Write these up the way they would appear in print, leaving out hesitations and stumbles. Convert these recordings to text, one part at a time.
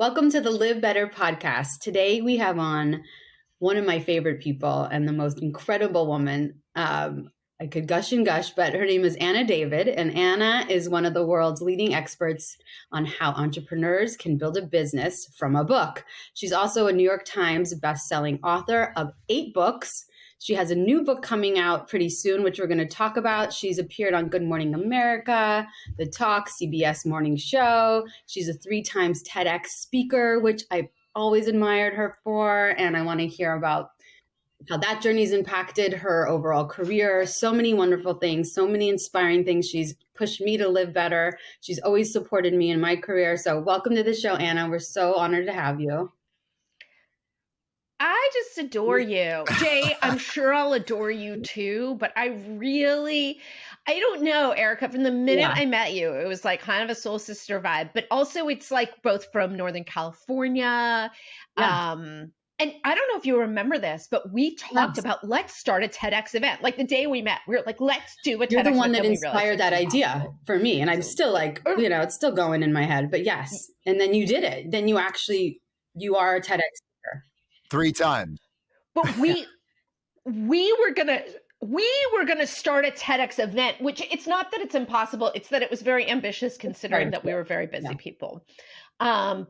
Welcome to the LivBtr podcast. Today we have on one of my favorite people and the most incredible woman. I could gush and gush, but her name is Anna David, and Anna is one of the world's leading experts on how entrepreneurs can build a business from a book. She's also a New York Times bestselling author of 8 books. She has a new book coming out pretty soon, which we're going to talk about. She's appeared on Good Morning America, The Talk, CBS Morning Show. She's a 3 times TEDx speaker, which I've always admired her for. And I want to hear about how that journey's impacted her overall career. So many wonderful things, so many inspiring things. She's pushed me to live better. She's always supported me in my career. So welcome to the show, Anna. We're so honored to have you. I just adore you. Jay, I'm sure I'll adore you too, but I don't know, Erica, from the minute I met you, it was like kind of a soul sister vibe, but also it's like both from Northern California. And I don't know if you remember this, but we talked about let's start a TEDx event. Like the day we met, we were like, let's do a TEDx event. You're the one that inspired that idea for me. And I'm still like, it's still going in my head, but yes. And then you did it. Then you are a TEDx. 3 times. But we were gonna start a TEDx event, which it's not that it's impossible, it's that it was very ambitious considering that we were very busy people. But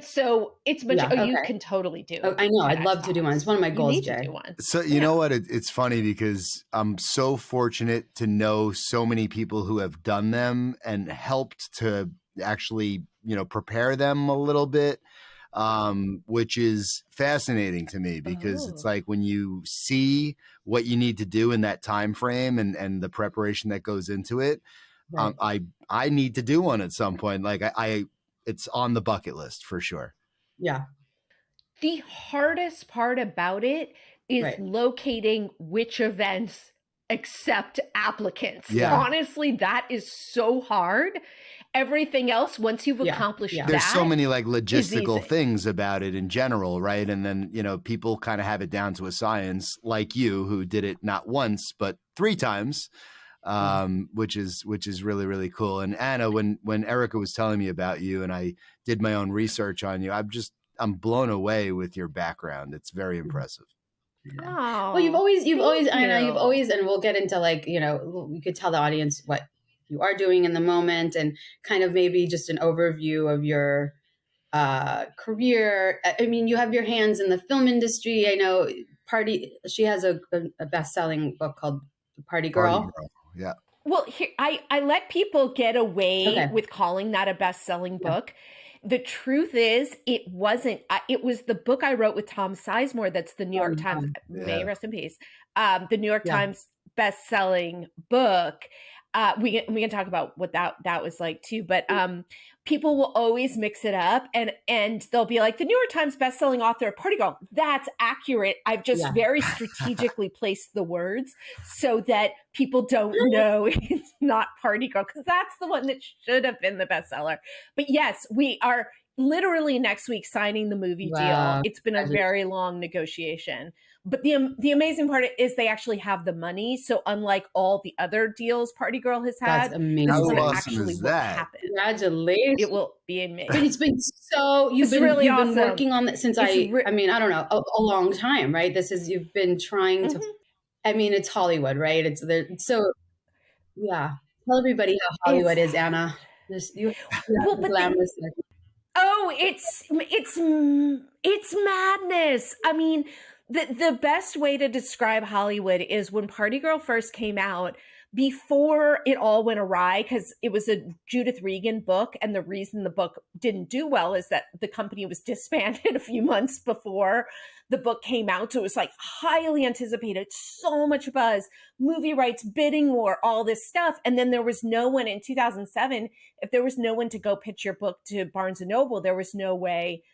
so it's much you can totally do. I know, I'd love to do one. It's one of my goals, Jay. So you know what? It's funny because I'm so fortunate to know so many people who have done them and helped to actually, prepare them a little bit. Which is fascinating to me because it's like when you see what you need to do in that time frame and the preparation that goes into it, I need to do one at some point. Like it's on the bucket list for sure. Yeah. The hardest part about it is locating which events accept applicants. Yeah. Honestly, that is so hard. Everything else, once you've accomplished that, there's so many like logistical things about it in general, right? And then, people kind of have it down to a science like you who did it not once, but 3 times, which is really, really cool. And Anna, when Erica was telling me about you and I did my own research on you, I'm blown away with your background. It's very impressive. Oh, well, you've always, Anna, you've always, and we'll get into like, we could tell the audience what you are doing in the moment and kind of maybe just an overview of your career. I mean, you have your hands in the film industry. I know she has a best-selling book called Party Girl. Yeah. Well, here, I let people get away with calling that a best-selling book. The truth is, it wasn't. It was the book I wrote with Tom Sizemore. That's the New York Times. May rest in peace. The New York Times best-selling book. We can talk about what that was like too. But people will always mix it up, and they'll be like, the New York Times best-selling author of Party Girl. That's accurate. I've just very strategically placed the words so that people don't know it's not Party Girl, because that's the one that should have been the bestseller. But yes, we are literally next week signing the movie deal. It's been a very long negotiation. But the amazing part is they actually have the money. So unlike all the other deals Party Girl has had, that's amazing. How awesome is that? Happen. Congratulations. It will be amazing. But it's been you've been working on that since I don't know, a long time, right? You've been trying to, it's Hollywood, right? Tell everybody how Hollywood is, Anna. Glamorous. Oh, it's madness. I mean, the best way to describe Hollywood is when Party Girl first came out, before it all went awry, because it was a Judith Regan book. And the reason the book didn't do well is that the company was disbanded a few months before the book came out. So it was like highly anticipated, so much buzz, movie rights, bidding war, all this stuff. And then there was no one in 2007. If there was no one to go pitch your book to Barnes and Noble, there was no way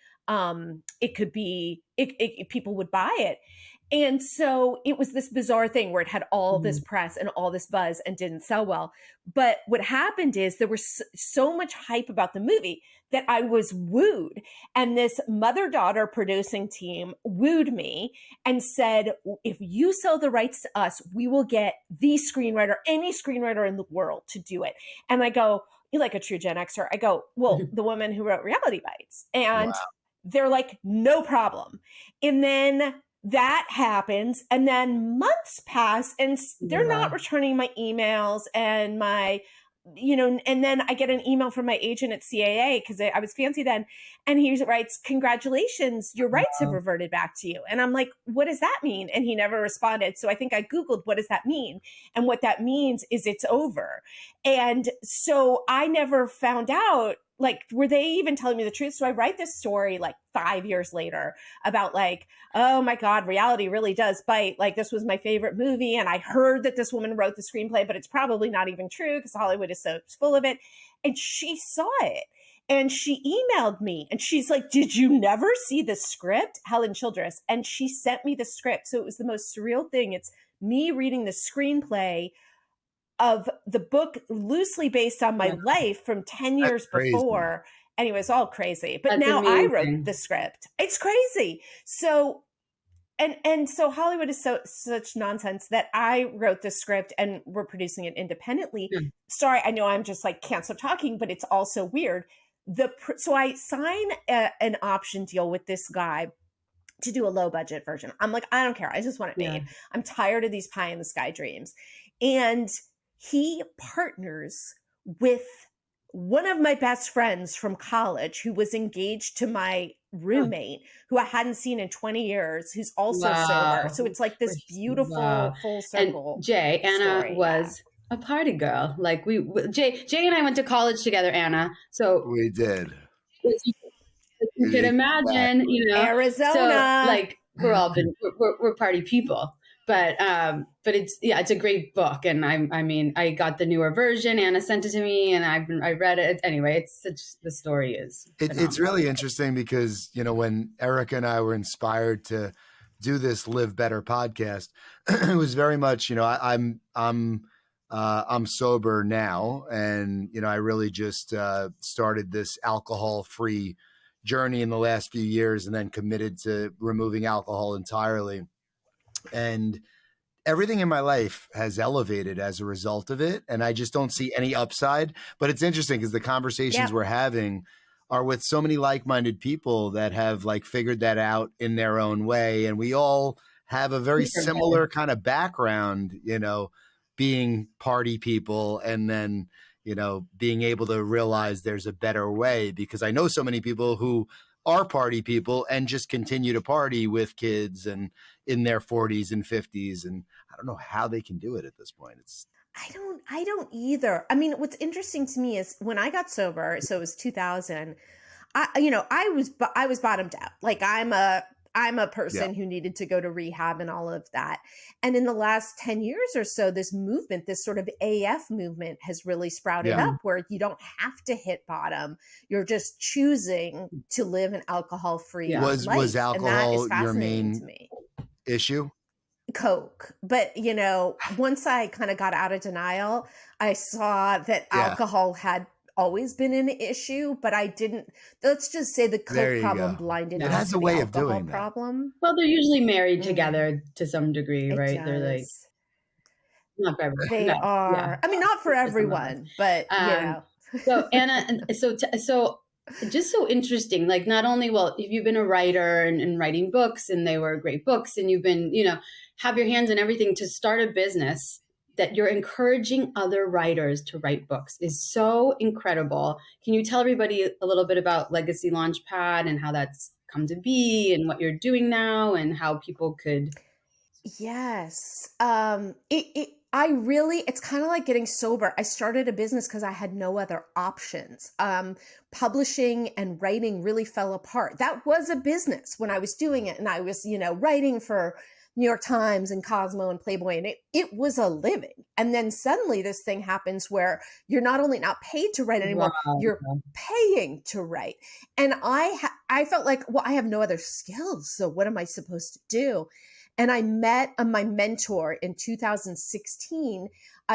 people would buy it. And so it was this bizarre thing where it had all this press and all this buzz and didn't sell well. But what happened is there was so much hype about the movie that I was wooed. And this mother-daughter producing team wooed me and said, if you sell the rights to us, we will get the screenwriter, any screenwriter in the world to do it. And I go, "You're like a true Gen Xer." I go, "Well, the woman who wrote Reality Bites." And Wow. they're like, "No problem." And then that happens, and then months pass, and they're not returning my emails and my, and then I get an email from my agent at CAA, because I was fancy then, and he writes, "Congratulations, your rights have reverted back to you." And I'm like, "What does that mean?" And he never responded. So I think I Googled, what does that mean? And what that means is it's over. And so I never found out, like, were they even telling me the truth? So I write this story like 5 years later about like, oh my God, reality really does bite. Like, this was my favorite movie. And I heard that this woman wrote the screenplay, but it's probably not even true because Hollywood is so full of it. And she saw it. And she emailed me and she's like, "Did you never see the script?" Helen Childress. And she sent me the script. So it was the most surreal thing. It's me reading the screenplay of the book loosely based on my life from 10 years before. Anyway, it's all crazy. But That's now amazing. I wrote the script. It's crazy. So, and so Hollywood is such nonsense that I wrote the script and we're producing it independently. Sorry, I know I'm just like, can't stop talking, but it's also weird. So I sign an option deal with this guy to do a low budget version. I'm like, I don't care. I just want it made. I'm tired of these pie in the sky dreams. And he partners with one of my best friends from college who was engaged to my roommate, who I hadn't seen in 20 years, who's also sober. So it's like this beautiful full circle. And Jay, Anna story, was a party girl. Like Jay and I went to college together, Anna. So We did. You could imagine, Arizona. So like we're party people. But it's a great book, and I got the newer version. Anna sent it to me, and I read it. Anyway, the story is. It's really interesting because when Erica and I were inspired to do this LivBtr podcast, it was very much I'm sober now, and I really just started this alcohol-free journey in the last few years, and then committed to removing alcohol entirely. And everything in my life has elevated as a result of it. And I just don't see any upside. But it's interesting because the conversations we're having are with so many like-minded people that have like figured that out in their own way. And we all have a very similar kind of background, being party people, and then, being able to realize there's a better way, because I know so many people who are party people and just continue to party with kids and in their 40s and 50s. And I don't know how they can do it at this point. I don't either. I mean, what's interesting to me is when I got sober, so it was 2000, I was bottomed out. Like I'm a person who needed to go to rehab and all of that. And in the last 10 years or so, this movement, this sort of AF movement has really sprouted up, where you don't have to hit bottom. You're just choosing to live an alcohol-free life. Was alcohol your main issue? Coke. But, once I kind of got out of denial, I saw that alcohol had always been an issue, but I didn't. Let's just say the Coke problem blinded. It has a way of doing that. Problem. Well, they're usually married together to some degree, right? Does. They're like not for everyone. They are. Yeah. I mean, not for everyone, but So Anna, so just so interesting. Like, not only you've been a writer and writing books, and they were great books, and you've been have your hands in everything, to start a business that you're encouraging other writers to write books is so incredible. Can you tell everybody a little bit about Legacy Launchpad and how that's come to be, and what you're doing now, and how people could? Yes. It's kind of like getting sober. I started a business because I had no other options. Publishing and writing really fell apart. That was a business when I was doing it. And I was, writing for New York Times and Cosmo and Playboy, and it was a living. And then suddenly this thing happens where you're not only not paid to write anymore, you're paying to write. And I felt like, well, I have no other skills. So what am I supposed to do? And I met my mentor in 2016,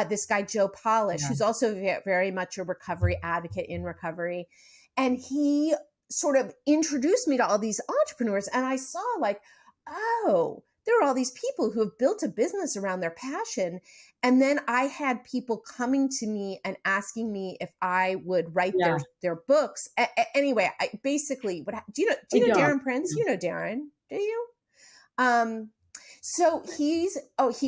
this guy, Joe Polish, who's also very much a recovery advocate in recovery. And he sort of introduced me to all these entrepreneurs. And I saw like, oh, there are all these people who have built a business around their passion. And then I had people coming to me and asking me if I would write their books. Anyway, basically, do you know Darren Prince? You know Darren, do you? So he's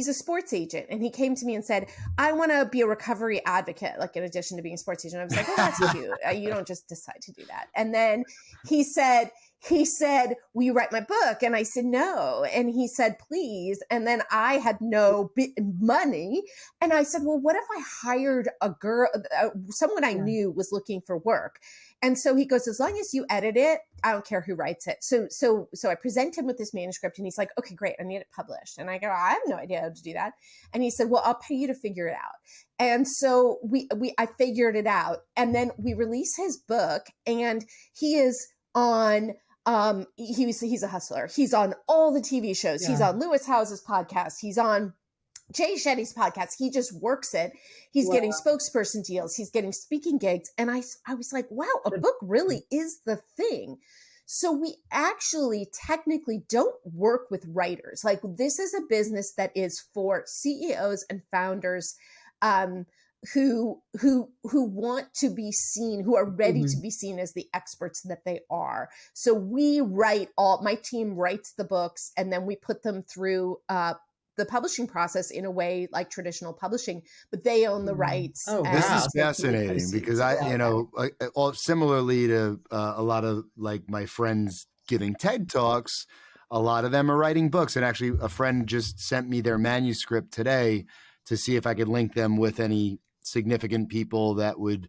a sports agent, and he came to me and said, I want to be a recovery advocate, like in addition to being a sports agent. I was like, oh, that's cute. You don't just decide to do that. And then he said, will you write my book? And I said, no. And he said, please. And then I had no money. And I said, well, what if I hired a girl, someone I knew was looking for work? And so he goes, as long as you edit it, I don't care who writes it. So I present him with this manuscript, and he's like, okay, great, I need it published. And I go, I have no idea how to do that. And he said, well, I'll pay you to figure it out. And so I figured it out, and then we release his book, and he is on, he's a hustler. He's on all the TV shows. He's on Lewis House's podcast. He's on Jay Shetty's podcast. He just works it. He's getting spokesperson deals. He's getting speaking gigs. And I was like, wow, a book really is the thing. So we actually technically don't work with writers. Like, this is a business that is for CEOs and founders who want to be seen, who are ready to be seen as the experts that they are. So we write my team writes the books, and then we put them through the publishing process in a way like traditional publishing, but they own the rights. Oh, wow. This is fascinating because similarly to a lot of like my friends giving TED Talks, a lot of them are writing books. And actually a friend just sent me their manuscript today to see if I could link them with any significant people that would,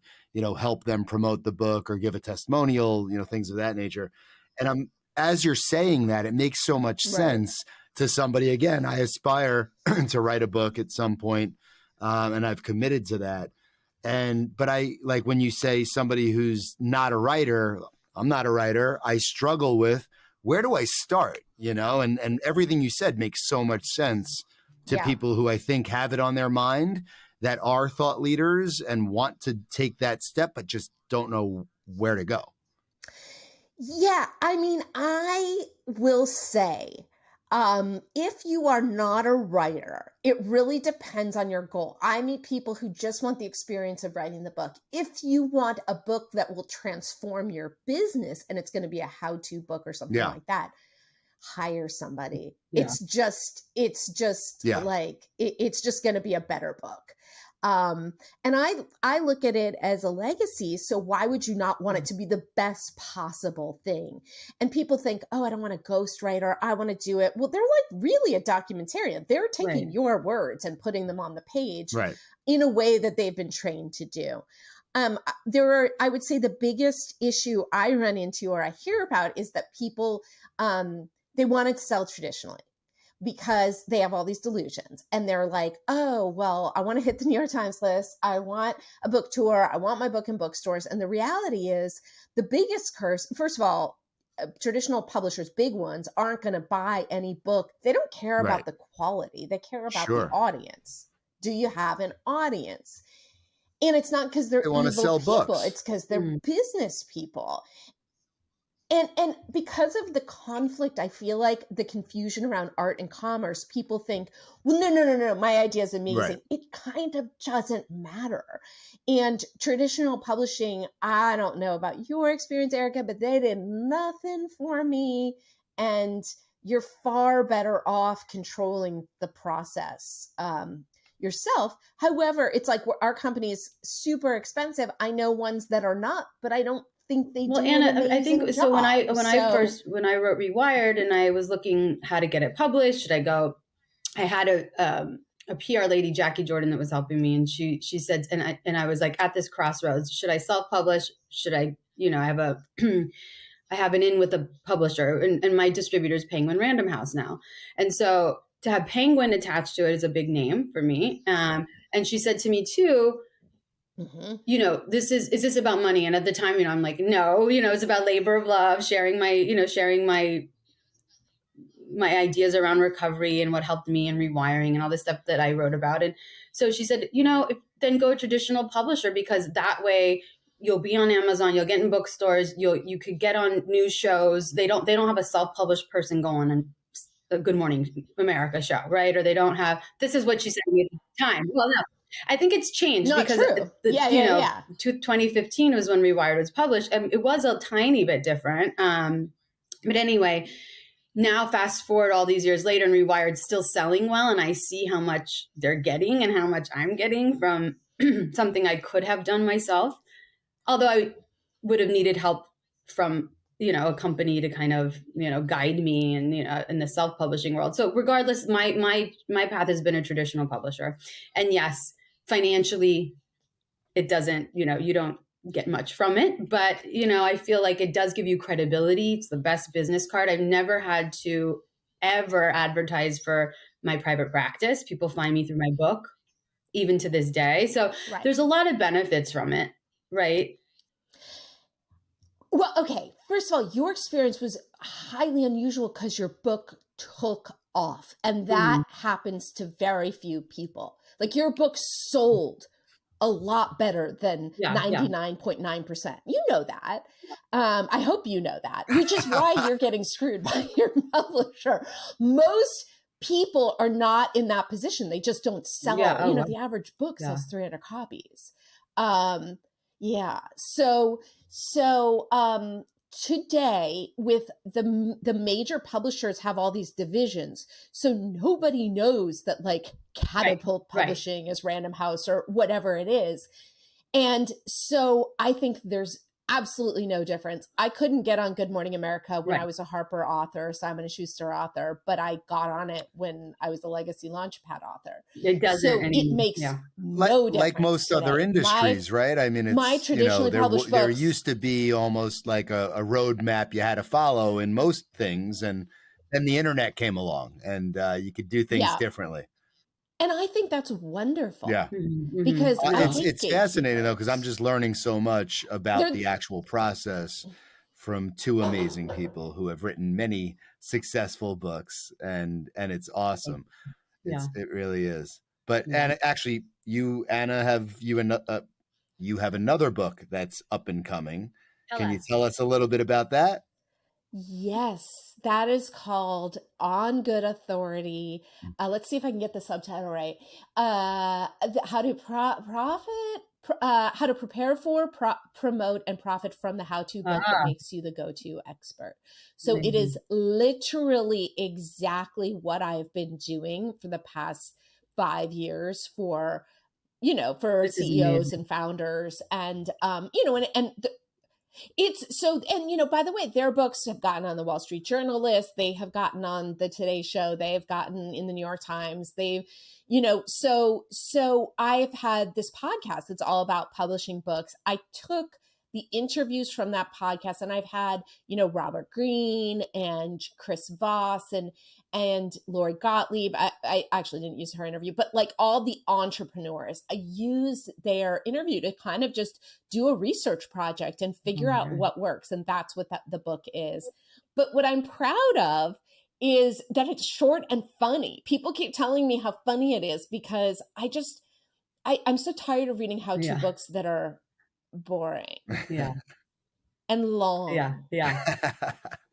help them promote the book or give a testimonial, things of that nature. And as you're saying that, it makes so much sense to somebody. Again, I aspire to write a book at some point, and I've committed to that. But I like when you say somebody who's not a writer, I'm not a writer. I struggle with, where do I start? And everything you said makes so much sense to people who I think have it on their mind, that are thought leaders and want to take that step, but just don't know where to go. Yeah. I mean, I will say, if you are not a writer, it really depends on your goal. I meet people who just want the experience of writing the book. If you want a book that will transform your business and it's going to be a how-to book or something like that, hire somebody. Yeah. It's just like, it's just going to be a better book. And I look at it as a legacy. So why would you not want it to be the best possible thing? And people think, oh, I don't want a ghostwriter. I want to do it. Well, they're like really a documentarian. They're taking your words and putting them on the page in a way that they've been trained to do. I would say the biggest issue I run into or I hear about is that people, they want to sell traditionally, because they have all these delusions and they're like, oh, well, I want to hit the New York Times list. I want a book tour. I want my book in bookstores. And the reality is the biggest curse, first of all, traditional publishers, big ones, aren't going to buy any book. They don't care about the quality. They care about the audience. Do you have an audience? And it's not because they want to sell people. Books. It's because they're business people. And because of the conflict, I feel like the confusion around art and commerce, people think, well, no, my idea is amazing. Right. It kind of doesn't matter. And traditional publishing, I don't know about your experience, Erica, but they did nothing for me. And you're far better off controlling the process yourself. However, it's like our company is super expensive. I know ones that are not, but I don't think they do. Well, Anna, I think job. So when I wrote Rewired and I was looking how to get it published, should I go? I had a PR lady, Jackie Jordan, that was helping me, and she said, and I was like at this crossroads: should I self-publish? Should I, I have I have an in with a publisher, and my distributor is Penguin Random House now, and so to have Penguin attached to it is a big name for me. And she said to me too, is this about money? And at the time, I'm like, no, it's about labor of love, sharing my ideas around recovery and what helped me and rewiring and all this stuff that I wrote about. And so she said, then go a traditional publisher, because that way you'll be on Amazon, you'll get in bookstores, you could get on news shows. They don't have a self-published person go on and a Good Morning America show, right? Or they don't have, this is what she said to me at the time. Well, no, I think it's changed Not because, true. 2015 was when Rewired was published. And it was a tiny bit different. But anyway, now fast forward all these years later and Rewired's still selling well. And I see how much they're getting and how much I'm getting from something I could have done myself. Although I would have needed help from, a company to kind of, guide me and, in the self-publishing world. So regardless, my path has been a traditional publisher. And yes, financially, it doesn't, you don't get much from it. But, I feel like it does give you credibility. It's the best business card. I've never had to ever advertise for my private practice. People find me through my book, even to this day. So there's a lot of benefits from it, right? Well, okay. First of all, your experience was highly unusual because your book took off, and that happens to very few people. Like, your book sold a lot better than 99.9%. You know that. I hope you know that, which is why you're getting screwed by your publisher. Most people are not in that position. They just don't sell. The average book sells 300 copies. So today, with the major publishers have all these divisions, so nobody knows that like Catapult Publishing is Random House or whatever it is. And so I think there's absolutely no difference. I couldn't get on Good Morning America when I was a Harper author, Simon & Schuster author, but I got on it when I was the Legacy Launchpad author. It doesn't. It makes no difference. Like most other industries, right? I mean, it's, my traditionally published there books, used to be almost like a roadmap you had to follow in most things, and then the internet came along, and you could do things differently. And I think that's wonderful. Yeah. Because it's fascinating, though, because I'm just learning so much about the actual process from two amazing people who have written many successful books, and it's awesome. It really is. But Anna, actually, you have another book that's up and coming. Can you tell us a little bit about that? Yes, that is called On Good Authority. Let's see if I can get the subtitle right. How to prepare for, promote, and profit from the how-to book that makes you the go-to expert. So it is literally exactly what I've been doing for the past 5 years for CEOs and founders, and it's so, and by the way, their books have gotten on the Wall Street Journal list. They have gotten on the Today Show. They have gotten in the New York Times. They've, so I've had this podcast that's all about publishing books. I took the interviews from that podcast, and I've had, Robert Greene and Chris Voss and Lori Gottlieb. I actually didn't use her interview, but like all the entrepreneurs, I used their interview to kind of just do a research project and figure out what works. And that's what the book is. But what I'm proud of is that it's short and funny. People keep telling me how funny it is because I'm so tired of reading how-to books that are boring. And long. I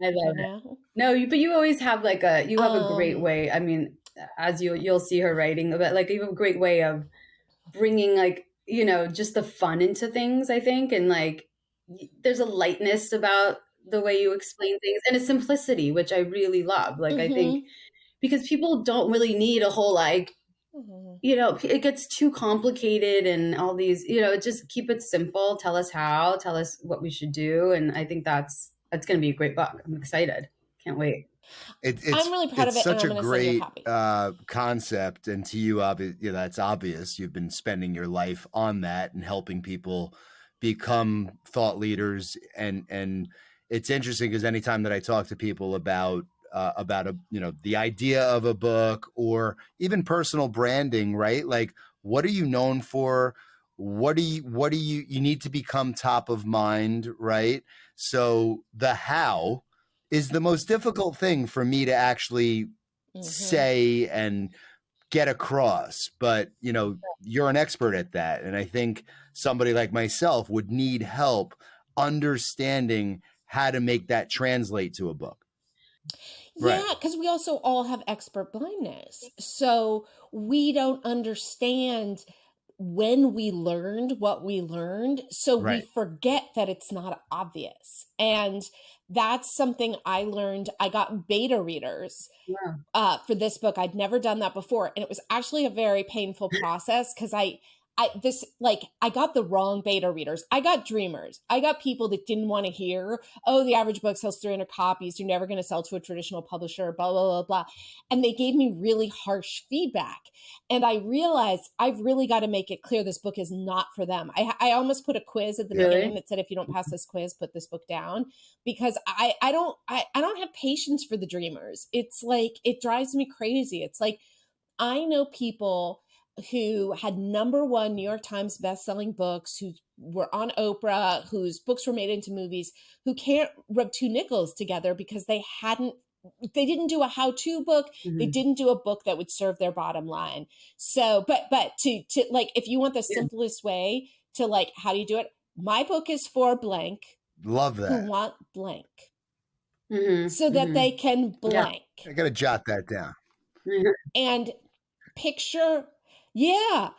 love it. No, but you always have a great way. I mean, as you'll see her writing, but like you have a great way of bringing just the fun into things, I think. And there's a lightness about the way you explain things and a simplicity, which I really love. I think because people don't really need a whole it gets too complicated and all these, just keep it simple. Tell us how, tell us what we should do. And I think that's going to be a great book. I'm excited. Can't wait. I'm really proud of it. It's such a great concept. And to you, that's obvious. You've been spending your life on that and helping people become thought leaders. And it's interesting because anytime that I talk to people about the idea of a book or even personal branding, right? Like, what are you known for? What do you need to become top of mind, right? So the how is the most difficult thing for me to actually say and get across. But, you're an expert at that. And I think somebody like myself would need help understanding how to make that translate to a book. Yeah, because we also all have expert blindness. So we don't understand when we learned what we learned. So we forget that it's not obvious. And that's something I learned. I got beta readers for this book. I'd never done that before. And it was actually a very painful process because I got the wrong beta readers. I got dreamers. I got people that didn't want to hear, oh, the average book sells 300 copies. You're never going to sell to a traditional publisher, blah, blah, blah, blah. And they gave me really harsh feedback. And I realized I've really got to make it clear this book is not for them. I almost put a quiz at the beginning that said, if you don't pass this quiz, put this book down, because I don't have patience for the dreamers. It's like, it drives me crazy. It's like, I know people who had #1 New York Times bestselling books, who were on Oprah, whose books were made into movies, who can't rub two nickels together because they didn't do a how-to book. They didn't do a book that would serve their bottom line. So, but to like, if you want the simplest way to like, how do you do it? My book is for blank. Love that. Who want blank. So that they can blank. I got to jot that down. And picture. Yeah.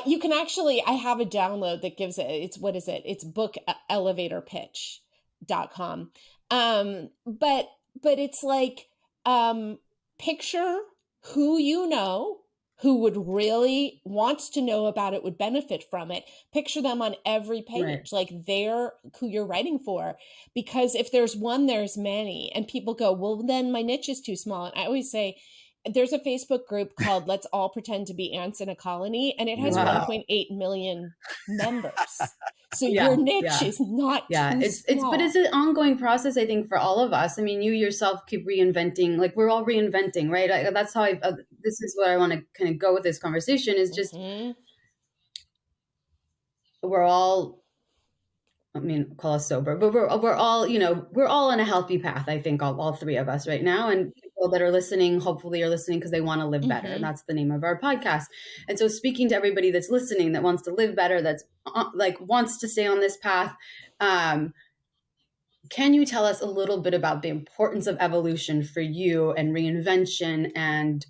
You can actually, I have a download that gives it, it's bookelevatorpitch.com. But it's like, picture who you know, who would really wants to know about it, would benefit from it. Picture them on every page, like they're who you're writing for. Because if there's one, there's many. And people go, well, then my niche is too small. And I always say, there's a Facebook group called Let's All Pretend to Be Ants in a Colony, and it has 1.8 million members. So your niche is not too small. But it's an ongoing process, I think, for all of us. I mean, you yourself keep reinventing, like we're all reinventing, right? That's how this is what I want to kind of go with this conversation is just, we're all, I mean, call us sober, but we're all, we're all on a healthy path. I think all three of us right now, and people that are listening, hopefully are listening because they want to live better. And that's the name of our podcast. And so speaking to everybody that's listening, that wants to live better, that's wants to stay on this path. Can you tell us a little bit about the importance of evolution for you and reinvention, and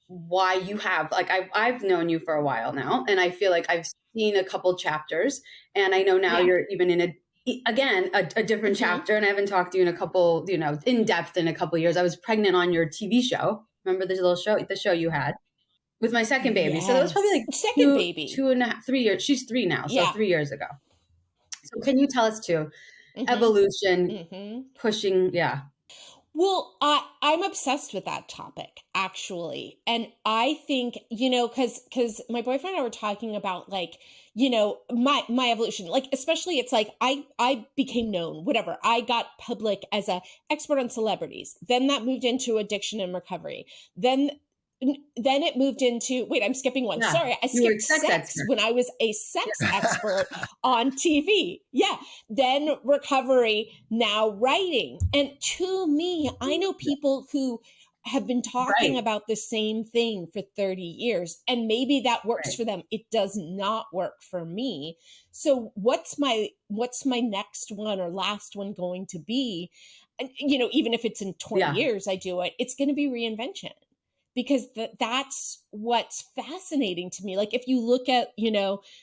why you have, like, I've known you for a while now, and I feel like I've seen a couple chapters, and I know now you're even in a different chapter, and I haven't talked to you in a couple, in depth in a couple of years. I was pregnant on your TV show. Remember the show you had with my second baby? So that was probably like second baby, 2.5, 3 years. She's 3 now. So 3 years ago. So can you tell us too, evolution, pushing? Yeah. Well, I'm obsessed with that topic, actually. And I think, because my boyfriend and I were talking about, like, my evolution, like, especially it's like, I became known, whatever. I got public as a expert on celebrities. Then that moved into addiction and recovery. Then it moved into, wait, I'm skipping one. Sorry, I skipped sex when I was a sex expert on TV. Yeah. Then recovery, now writing. And to me, I know people who have been talking about the same thing for 30 years, and maybe that works for them. It does not work for me. So what's my next one or last one going to be? Even if it's in 20 years, I do it, it's going to be reinvention. Because that's what's fascinating to me. Like, if you look at,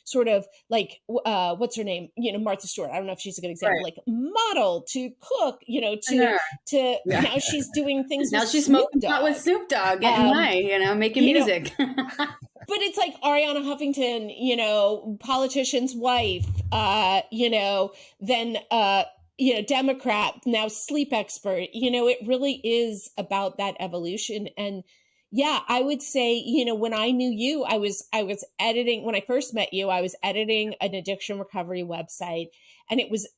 sort of like, what's her name? Martha Stewart. I don't know if she's a good example, like model to cook, to now she's doing things. Now with she's Snoop smoking pot with Snoop Dogg at night, making music. But it's like Ariana Huffington, politician's wife, then, Democrat, now sleep expert. It really is about that evolution. And yeah, I would say, when I knew you, I was editing, when I first met you, I was editing an addiction recovery website, and it was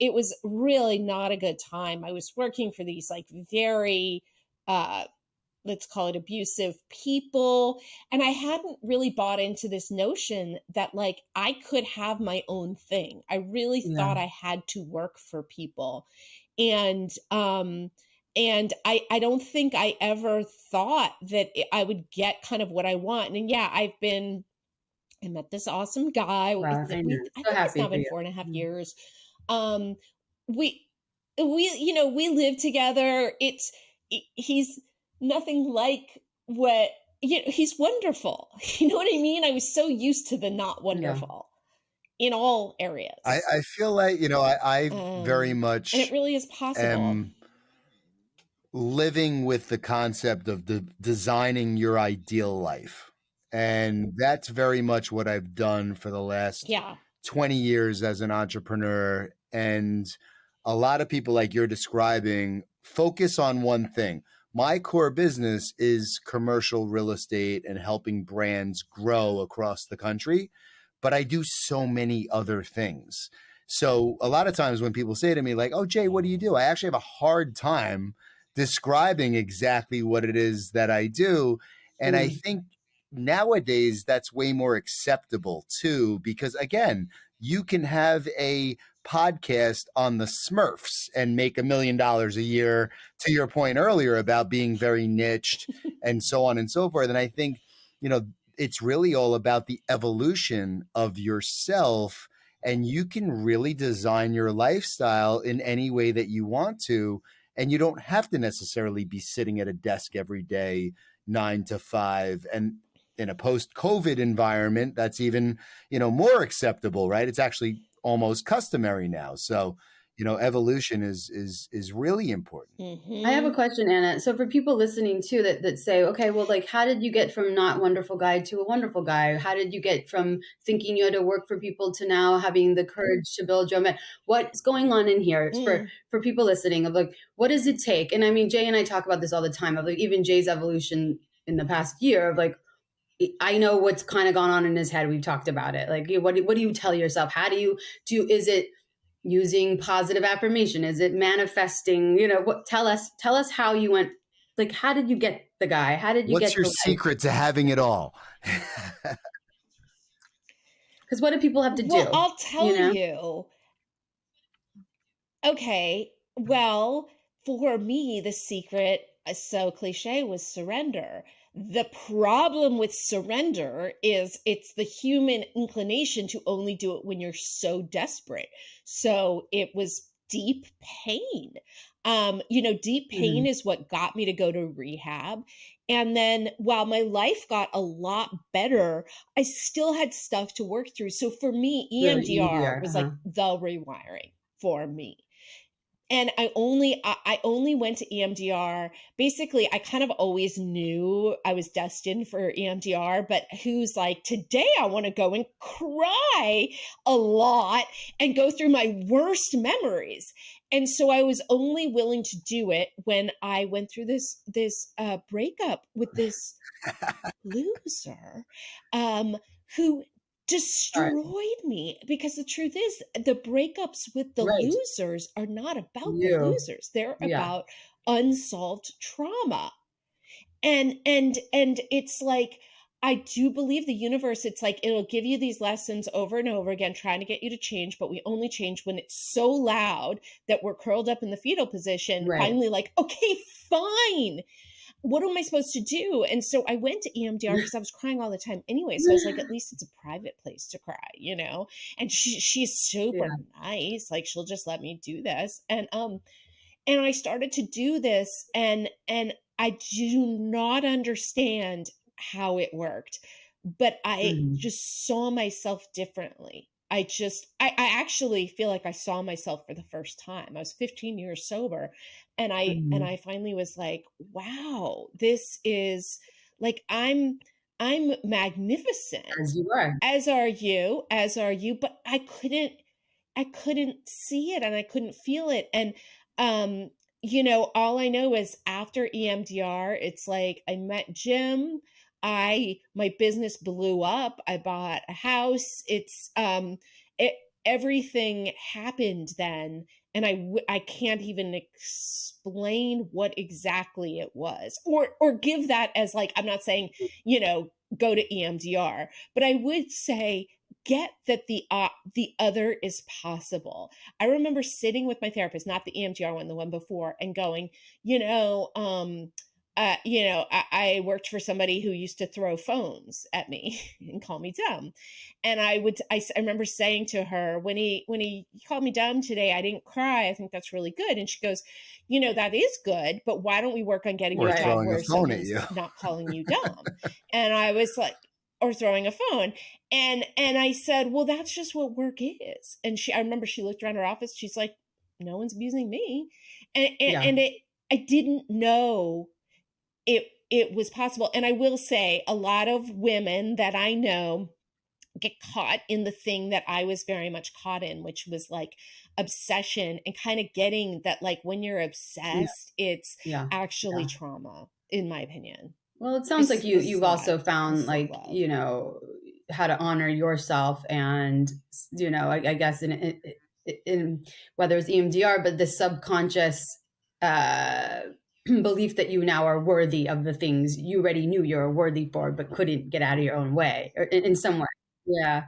really not a good time. I was working for these like very, let's call it abusive people. And I hadn't really bought into this notion that like I could have my own thing. I really thought I had to work for people. And I don't think I ever thought that I would get kind of what I want. And yeah, I met this awesome guy. Wow, I think it's now been 4.5 years. We live together. He's nothing like what, he's wonderful. You know what I mean? I was so used to the not wonderful in all areas. I feel like, I very much, and it really is possible. Am living with the concept of designing your ideal life. And that's very much what I've done for the last 20 years as an entrepreneur. And a lot of people, like you're describing, focus on one thing. My core business is commercial real estate and helping brands grow across the country. But I do so many other things. So a lot of times when people say to me like, oh, Jay, what do you do? I actually have a hard time describing exactly what it is that I do. And I think nowadays that's way more acceptable too, because again, you can have a podcast on the Smurfs and make $1 million a year, to your point earlier about being very niched and so on and so forth. And I think, it's really all about the evolution of yourself, and you can really design your lifestyle in any way that you want to. And you don't have to necessarily be sitting at a desk every day, 9 to 5. And in a post-COVID environment, that's even, more acceptable, right? It's actually almost customary now. So, evolution is really important. I have a question, Anna. So for people listening too, that say, okay, well, like, how did you get from not wonderful guy to a wonderful guy? How did you get from thinking you had to work for people to now having the courage to build your own? What's going on in here for people listening of like, what does it take? And I mean, Jay and I talk about this all the time of like, even Jay's evolution in the past year of like, I know what's kind of gone on in his head. We've talked about it. Like, what do you tell yourself? How do you is it using positive affirmation? Is it manifesting? Tell us how you went. Like, how did you get the guy? How did you What's your secret to having it all? Because what do people have to do? Well, I'll tell you. Okay. Well, for me, the secret, so cliche, was surrender. The problem with surrender is it's the human inclination to only do it when you're so desperate. So it was deep pain. Deep pain is what got me to go to rehab. And then while my life got a lot better, I still had stuff to work through. So for me, EMDR was like the rewiring for me. And I only went to EMDR. Basically, I kind of always knew I was destined for EMDR, but who's like, today I want to go and cry a lot and go through my worst memories. And so I was only willing to do it when I went through this breakup with this loser who destroyed me, because the truth is the breakups with the losers are not about the losers. They're about unsolved trauma. And it's like, I do believe the universe, it's like, it'll give you these lessons over and over again, trying to get you to change, but we only change when it's so loud that we're curled up in the fetal position, finally like, okay, fine. What am I supposed to do? And so I went to EMDR because I was crying all the time anyway. So I was like, at least it's a private place to cry, And she's super nice. Like, she'll just let me do this. And I started to do this, and I do not understand how it worked, but I just saw myself differently. I actually feel like I saw myself for the first time. I was 15 years sober, and I finally was like, wow, this is like, I'm magnificent. As you are. As are you, but I couldn't see it, and I couldn't feel it. And all I know is after EMDR, it's like I met Jim. My business blew up. I bought a house. It's everything happened then, and I can't even explain what exactly it was, or give that as like, I'm not saying go to EMDR, but I would say get that the other is possible. I remember sitting with my therapist, not the EMDR one, the one before, and going, I worked for somebody who used to throw phones at me and call me dumb. And I remember saying to her, when he called me dumb today, I didn't cry. I think that's really good. And she goes, that is good, but why don't we work on getting you a job where someone's not calling you dumb? And I was like, or throwing a phone. And I said, well, that's just what work is. And I remember she looked around her office. She's like, no one's abusing me. And I didn't know it was possible. And I will say a lot of women that I know get caught in the thing that I was very much caught in, which was like obsession and kind of getting that, like, when you're obsessed, it's actually trauma, in my opinion. Well, it sounds like you've also found like, how to honor yourself and, I guess in whether it's EMDR, but the subconscious belief that you now are worthy of the things you already knew you were worthy for, but couldn't get out of your own way, or in some way. Yeah.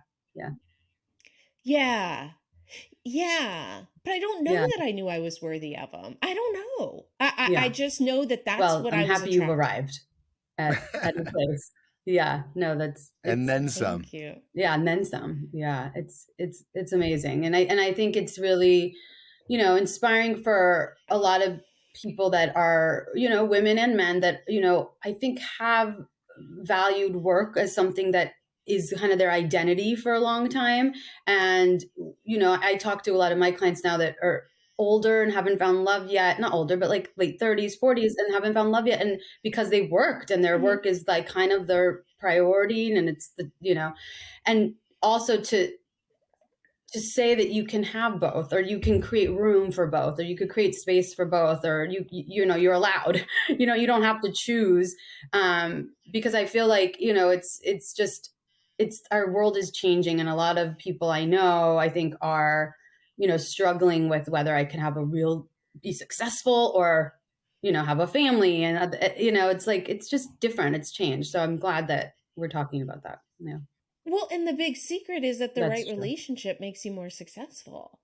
But I don't know that I knew I was worthy of them. I don't know. I just know that's what I was. I'm happy you've arrived at a place. Yeah, no, and then some. Thank you. Yeah, and then some. Yeah, it's amazing, and I think it's really, inspiring for a lot of people that are, women and men that, I think have valued work as something that is kind of their identity for a long time. And, I talk to a lot of my clients now that are older and haven't found love yet, not older, but like late 30s, 40s, and haven't found love yet. And because they worked and their work is like kind of their priority, and it's the, and also to say that you can have both, or you can create room for both, or you could create space for both, or you're allowed, you don't have to choose. Because I feel like, it's our world is changing, and a lot of people I know, I think are, struggling with whether I can be successful or, have a family. And, it's like, it's just different. It's changed. So I'm glad that we're talking about that. Yeah. Well, and the big secret is that the right relationship makes you more successful.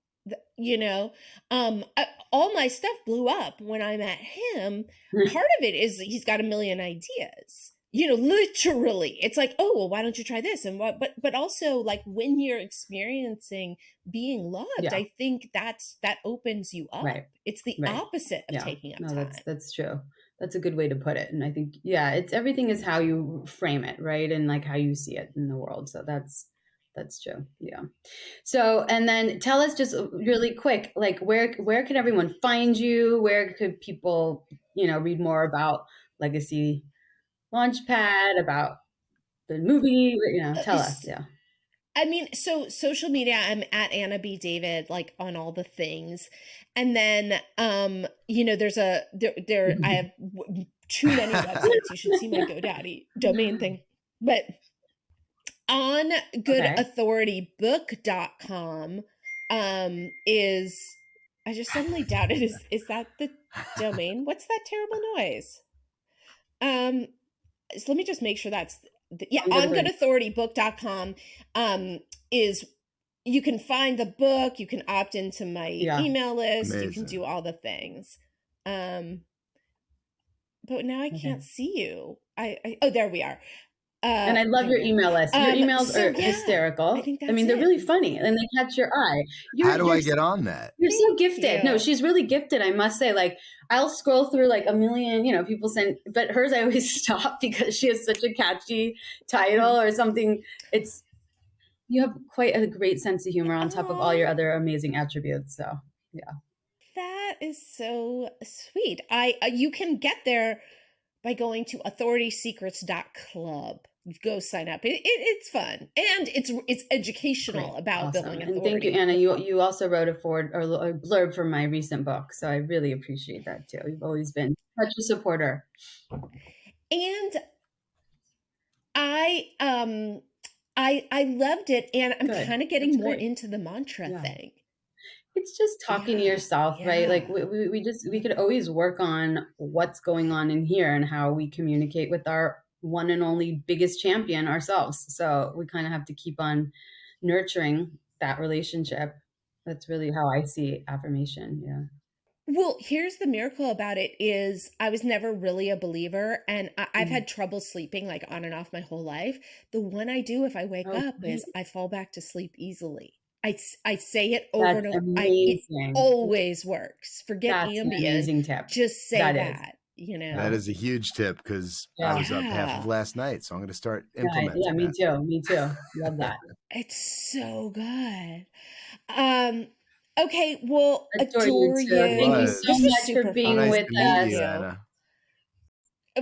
All my stuff blew up when I met him. Part of it is he's got a million ideas. Literally, it's like, oh, well, why don't you try this? And but also, like, when you're experiencing being loved, I think that opens you up. Right. It's the opposite of taking up time. That's true. That's a good way to put it. And I think, it's everything is how you frame it, right? And like how you see it in the world. So that's true. Yeah. So, and then tell us just really quick, like where could everyone find you? Where could people, read more about Legacy Launchpad, about the movie? Tell us. Yeah. I mean, so social media, I'm at Anna B. David, like on all the things. And then, there's I have too many websites. You should see my GoDaddy domain thing. But on goodauthoritybook.com is, I just suddenly doubted, is that the domain? What's that terrible noise? So let me just make sure that's, on goodauthoritybook.com is, you can find the book, you can opt into my email list, you can do all the things. But now I can't see you. Oh, there we are. And I love your email list. Your emails are hysterical. They're really funny and they catch your eye. How do I get on that? You're so gifted. No, she's really gifted. I must say, like, I'll scroll through like a million, people send, but hers I always stop because she has such a catchy title or something. You have quite a great sense of humor on top of all your other amazing attributes. So, yeah. That is so sweet. You can get there by going to authoritysecrets.club. Go sign up. It's fun, and it's educational about building authority. And thank you, Anna. You also wrote a blurb for my recent book, so I really appreciate that too. You've always been such a supporter. And I loved it, and I'm kind of getting more into the mantra thing. It's just talking to yourself, right? Like we could always work on what's going on in here and how we communicate with our one and only biggest champion, ourselves. So we kind of have to keep on nurturing that relationship. That's really how I see affirmation. Yeah. Well, here's the miracle about it is I was never really a believer, and I've had trouble sleeping like on and off my whole life. The one I do if I wake up is I fall back to sleep easily. I say it over and over. It always works. Forget Ambien. An amazing tip. Just say that. You know, that is a huge tip because I was up half of last night, so I'm going to start implementing. Yeah, me too. Love that. It's so good. Okay, well, adore you. Thank you so much for being with us.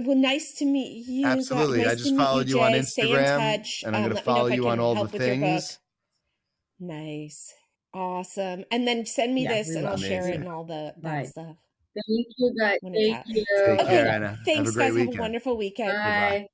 Well, nice to meet you. Absolutely. Nice I just followed you on Instagram. Stay in touch. And I'm going to follow you on all the things. Nice. Awesome. And then send me this and I'll share it and all that stuff. Thank you, guys. Thank you. Take care, Anna. Thanks, have a great guys. weekend. Have a wonderful weekend. Bye.